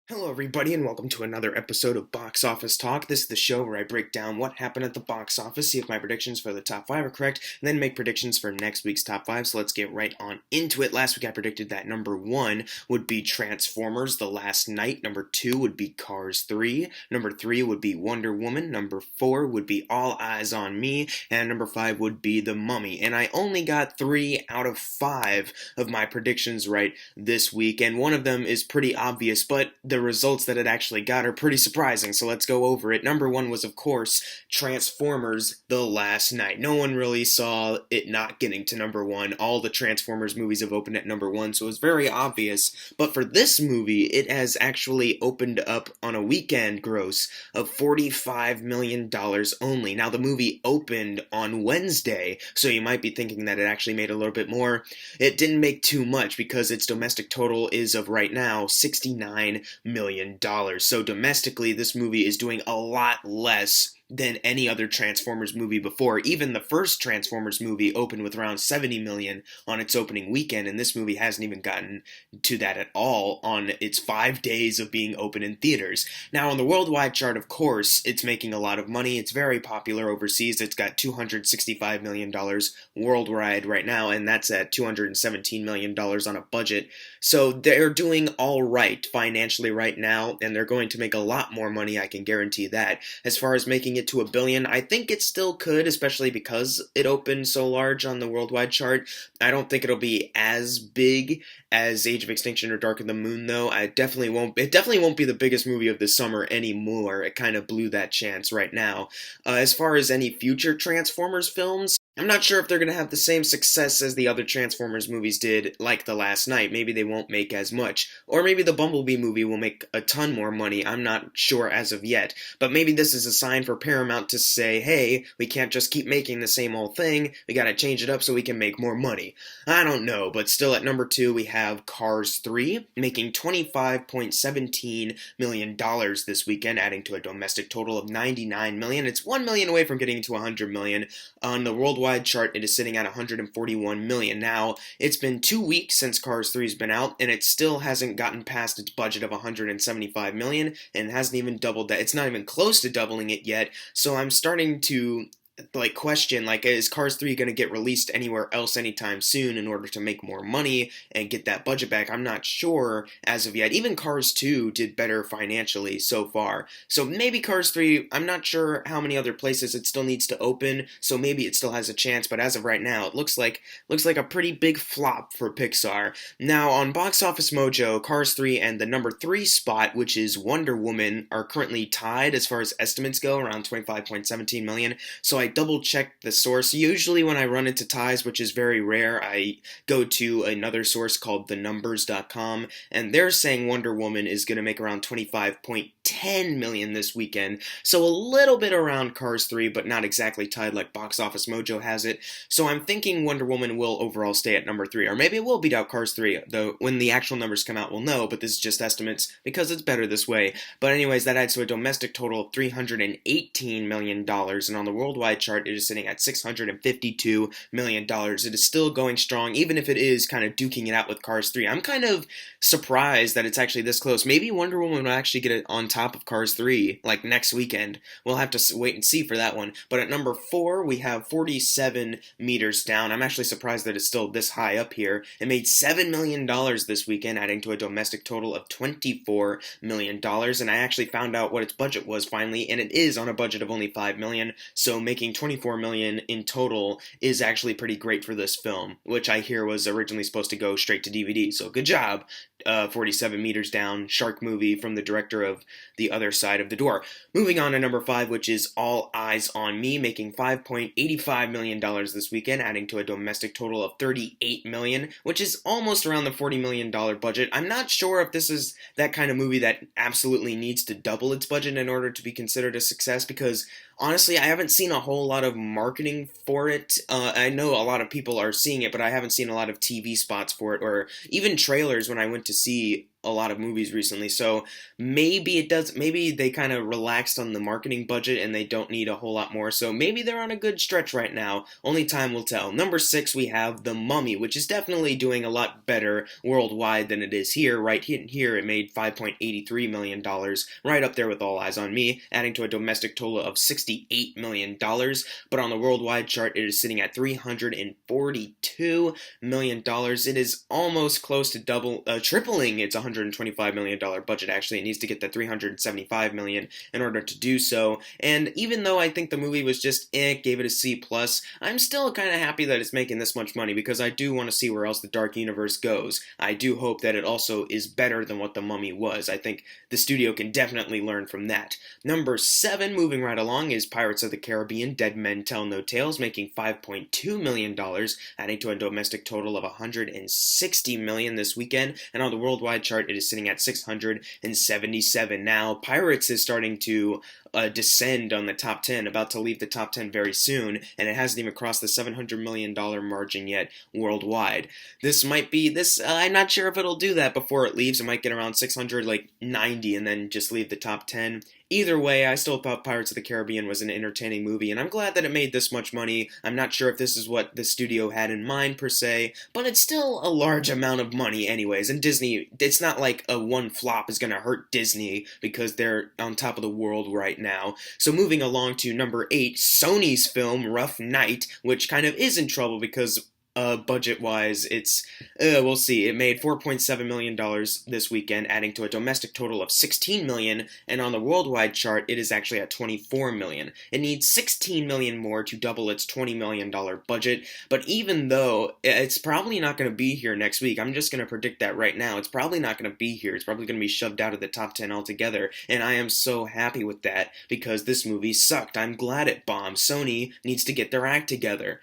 Hello, everybody, and welcome to another episode of Box Office Talk. This is the show where I break down what happened at the box office, see if my predictions for the top five are correct, and then make predictions for next week's top five. So let's get right on into it. Last week I predicted that number one would be Transformers: The Last Knight. Number two would be Cars 3. Number three would be Wonder Woman. Number four would be All Eyes on Me. And number five would be The Mummy. And I only got 3 out of 5 of my predictions right this week, and one of them is pretty obvious, but the results that it actually got are pretty surprising, so let's go over it. Number one was, of course, Transformers: The Last Knight. No one really saw it not getting to number one. All the Transformers movies have opened at number one, so it was very obvious. But for this movie, it has actually opened up on a weekend gross of $45 million only. Now, the movie opened on Wednesday, so you might be thinking that it actually made a little bit more. It didn't make too much because its domestic total is of right now $69 million. So domestically, this movie is doing a lot less than any other Transformers movie before. Even the first Transformers movie opened with around 70 million on its opening weekend, and this movie hasn't even gotten to that at all on its 5 days of being open in theaters. Now, on the worldwide chart, of course, it's making a lot of money. It's very popular overseas. It's got $265 million worldwide right now, and that's at $217 million on a budget. So they're doing all right financially right now, and they're going to make a lot more money, I can guarantee that. As far as making it to $1 billion, I think it still could, especially because it opened so large on the worldwide chart. I don't think it'll be as big as Age of Extinction or Dark of the Moon, though. It definitely won't be the biggest movie of the summer anymore. It kind of blew that chance right now. As far as any future Transformers films, I'm not sure if they're going to have the same success as the other Transformers movies did, like The Last Knight. Maybe they won't make as much. Or maybe the Bumblebee movie will make a ton more money. I'm not sure as of yet. But maybe this is a sign for Paramount to say, hey, we can't just keep making the same old thing. We got to change it up so we can make more money. I don't know, but still at number two we have Cars 3, making $25.17 million this weekend, adding to a domestic total of $99 million. It's $1 million away from getting to $100 million. On the worldwide chart, it is sitting at $141 million. Now, it's been 2 weeks since Cars 3 has been out, and it still hasn't gotten past its budget of $175 million, and hasn't even doubled that. It's not even close to doubling it yet, so I'm starting to question, is Cars 3 going to get released anywhere else anytime soon in order to make more money and get that budget back? I'm not sure as of yet. Even Cars 2 did better financially so far. So maybe Cars 3, I'm not sure how many other places it still needs to open, so maybe it still has a chance, but as of right now, it looks like a pretty big flop for Pixar. Now, on Box Office Mojo, Cars 3 and the number 3 spot, which is Wonder Woman, are currently tied as far as estimates go, around 25.17 million. So I double checked the source. Usually when I run into ties, which is very rare, I go to another source called thenumbers.com, and they're saying Wonder Woman is going to make around 25.10 million this weekend. So a little bit around Cars 3, but not exactly tied like Box Office Mojo has it. So I'm thinking Wonder Woman will overall stay at number 3, or maybe it will beat out Cars 3, though when the actual numbers come out we'll know, but this is just estimates because it's better this way. But anyways, that adds to a domestic total of $318 million, and on the worldwide chart it is sitting at $652 million. It is still going strong, even if it is kind of duking it out with Cars 3. I'm kind of surprised that it's actually this close. Maybe Wonder Woman will actually get it on top of Cars 3, like next weekend. We'll have to wait and see for that one. But at number 4, we have 47 meters down. I'm actually surprised that it's still this high up here. It made $7 million this weekend, adding to a domestic total of $24 million. And I actually found out what its budget was finally, and it is on a budget of only $5 million. So making $24 million in total is actually pretty great for this film, which I hear was originally supposed to go straight to DVD. So good job, 47 meters down, shark movie from the director of The Other Side of the Door. Moving on to number 5, which is All Eyes on Me, making $5.85 million this weekend, adding to a domestic total of $38 million, which is almost around the $40 million budget. I'm not sure if this is that kind of movie that absolutely needs to double its budget in order to be considered a success, because Honestly, I haven't seen a whole lot of marketing for it. I know a lot of people are seeing it, but I haven't seen a lot of TV spots for it or even trailers when I went to see a lot of movies recently. So maybe it does, maybe they kind of relaxed on the marketing budget and they don't need a whole lot more. So maybe they're on a good stretch right now. Only time will tell. Number 6, we have The Mummy, which is definitely doing a lot better worldwide than it is here. Right here, it made $5.83 million, right up there with All Eyes on Me, adding to a domestic total of $68 million. But on the worldwide chart, it is sitting at $342 million. It is almost close to tripling its $125 million budget. Actually, it needs to get to $375 million in order to do so. And even though I think the movie was just gave it a C+, I'm still kind of happy that it's making this much money because I do want to see where else the Dark Universe goes. I do hope that it also is better than what The Mummy was. I think the studio can definitely learn from that. Number 7, moving right along, is Pirates of the Caribbean: Dead Men Tell No Tales, making $5.2 million, adding to a domestic total of $160 million this weekend, and on the worldwide chart it is sitting at 677. Now, Pirates is starting to descend on the top 10, about to leave the top 10 very soon, and it hasn't even crossed the $700 million margin yet worldwide. I'm not sure if it'll do that before it leaves. It might get around 690 and then just leave the top 10. Either way, I still thought Pirates of the Caribbean was an entertaining movie, and I'm glad that it made this much money. I'm not sure if this is what the studio had in mind, per se, but it's still a large amount of money anyways, and Disney, it's not like a one flop is going to hurt Disney because they're on top of the world right now. So moving along to number 8, Sony's film Rough Night, which kind of is in trouble because budget-wise, we'll see. It made $4.7 million this weekend, adding to a domestic total of $16 million, and on the worldwide chart, it is actually at $24 million. It needs $16 million more to double its $20 million budget, but even though it's probably not going to be here next week, I'm just going to predict that right now. It's probably not going to be here. It's probably going to be shoved out of the top 10 altogether, and I am so happy with that because this movie sucked. I'm glad it bombed. Sony needs to get their act together.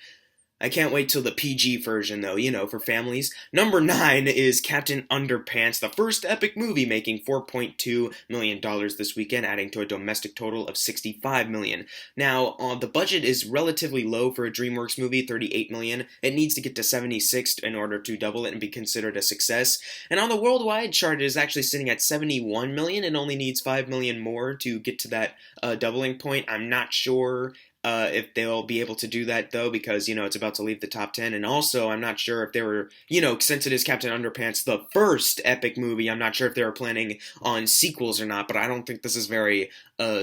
I can't wait till the PG version, though, for families. Number 9 is Captain Underpants, the first epic movie, making $4.2 million this weekend, adding to a domestic total of $65 million. Now, the budget is relatively low for a DreamWorks movie, $38 million. It needs to get to 76 in order to double it and be considered a success. And on the worldwide chart, it is actually sitting at $71 million. It only needs $5 million more to get to that doubling point. I'm not sure if they'll be able to do that, though, because, it's about to leave the top 10. And also, I'm not sure if they were, since it is Captain Underpants, the first epic movie, I'm not sure if they were planning on sequels or not, but I don't think this is very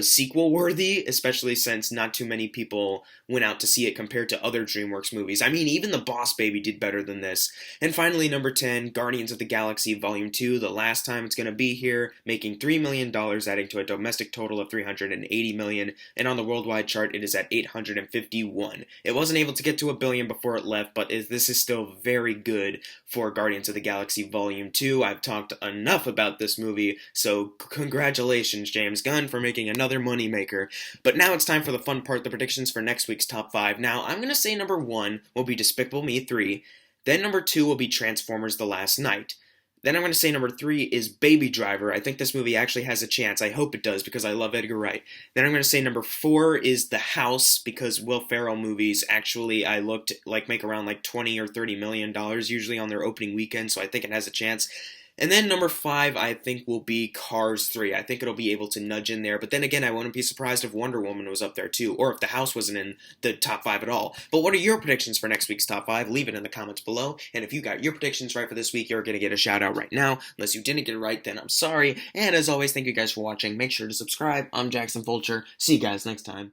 sequel-worthy, especially since not too many people went out to see it compared to other DreamWorks movies. I mean, even The Boss Baby did better than this. And finally, number 10, Guardians of the Galaxy Volume 2, the last time it's going to be here, making $3 million, adding to a domestic total of $380 million, and on the worldwide chart, it is at 851. It wasn't able to get to $1 billion before it left, but this is still very good for Guardians of the Galaxy Volume 2. I've talked enough about this movie, so congratulations, James Gunn, for making another moneymaker. But now it's time for the fun part, the predictions for next week's top 5. Now, I'm going to say number 1 will be Despicable Me 3, then number 2 will be Transformers: The Last Night. Then I'm going to say number 3 is Baby Driver. I think this movie actually has a chance. I hope it does because I love Edgar Wright. Then I'm going to say number 4 is The House because Will Ferrell movies actually, I looked, make around $20 or $30 million usually on their opening weekend, so I think it has a chance. And then number 5, I think, will be Cars 3. I think it'll be able to nudge in there. But then again, I wouldn't be surprised if Wonder Woman was up there too, or if The House wasn't in the top 5 at all. But what are your predictions for next week's top 5? Leave it in the comments below. And if you got your predictions right for this week, you're going to get a shout out right now. Unless you didn't get it right, then I'm sorry. And as always, thank you guys for watching. Make sure to subscribe. I'm Jackson Fulcher. See you guys next time.